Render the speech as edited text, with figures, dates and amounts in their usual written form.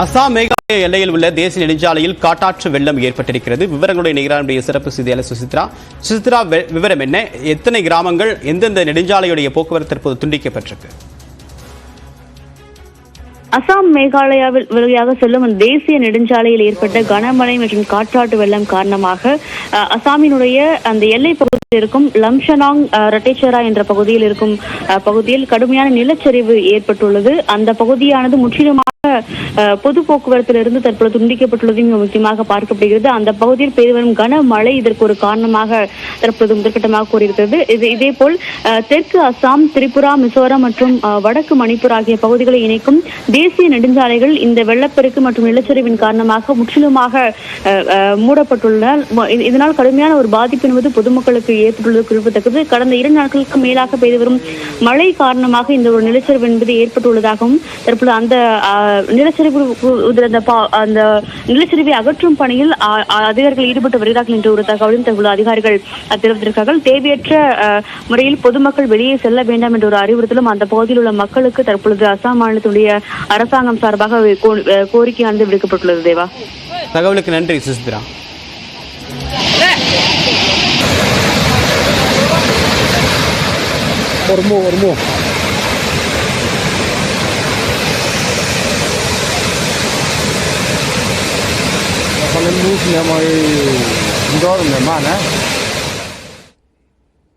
அசாம் மேகாலய எல்லையில் உள்ள தேசிய நெடுஞ்சாலையில் காட்டாற்று வெள்ளம் ஏற்பட்டிருக்கிறது. விவரங்களுடைய நிகரானுடைய சிறப்பு செய்தியாளர் சுசித்ரா, விவரம் என்ன? எத்தனை கிராமங்கள், எந்தெந்த நெடுஞ்சாலையுடைய போக்குவரத்து தற்போது துண்டிக்கப்பட்டிருக்கு? அசாம் மேகாலயாவில் வழியாக செல்லும் தேசிய நெடுஞ்சாலையில் ஏற்பட்ட கனமழை மற்றும் காற்றாட்டு வெள்ளம் காரணமாக அசாமினுடைய அந்த எல்லை பகுதியில் இருக்கும் லம்ஷனாங் ரட்டேச்சரா என்ற பகுதியில் இருக்கும் பகுதியில் கடுமையான நிலச்சரிவு ஏற்பட்டுள்ளது. அந்த பகுதியானது முற்றிலுமாக பொது போக்குவரத்திலிருந்து தற்போது துண்டிக்கப்பட்டுள்ளது முக்கியமாக பார்க்கப்படுகிறது. அந்த பகுதியில் பெய்து வரும் கனமழை இதற்கு ஒரு காரணமாக தற்போது முதற்கட்டமாக கூறியிருக்கிறது. இதேபோல் தெற்கு அசாம், திரிபுரா, மிசோரம் மற்றும் வடக்கு மணிப்பூர் ஆகிய பகுதிகளை இணைக்கும் தேசிய நெடுஞ்சாலைகள் இந்த வெள்ளப்பெருக்கு மற்றும் நிலச்சரிவின் காரணமாக முற்றிலுமாக மூடப்பட்டுள்ளனர். இதனால் கடுமையான ஒரு பாதிப்பு என்பது பொதுமக்களுக்கு ஏற்பட்டுள்ளது குறிப்பிடத்தக்கது. கடந்த 2 நாட்களுக்கு மேலாக பெய்து வரும் மழை காரணமாக இந்த ஒரு நிலச்சரிவு என்பது ஏற்பட்டுள்ளதாகவும் தற்போது அந்த அந்த நிலச்சரிவை அகற்றும் பணியில் அதிகாரிகள் ஈடுபட்டு வருகிறார்கள் என்ற ஒரு தகவலும் தற்போது அதிகாரிகள் தெரிவித்திருக்கிறார்கள். தேவையற்ற முறையில் பொதுமக்கள் வெளியே செல்ல வேண்டாம் என்ற ஒரு அறிவுறுத்தலும் அந்த பகுதியில் உள்ள மக்களுக்கு தற்பொழுது அசாம் மாநிலத்துடைய அரசாங்கம் சார்பாக கோரிக்கையானது விடுக்கப்பட்டுள்ளது. தேவா, தகவலுக்கு நன்றி Suchitra. Kalau lu punya mai, indoor memang,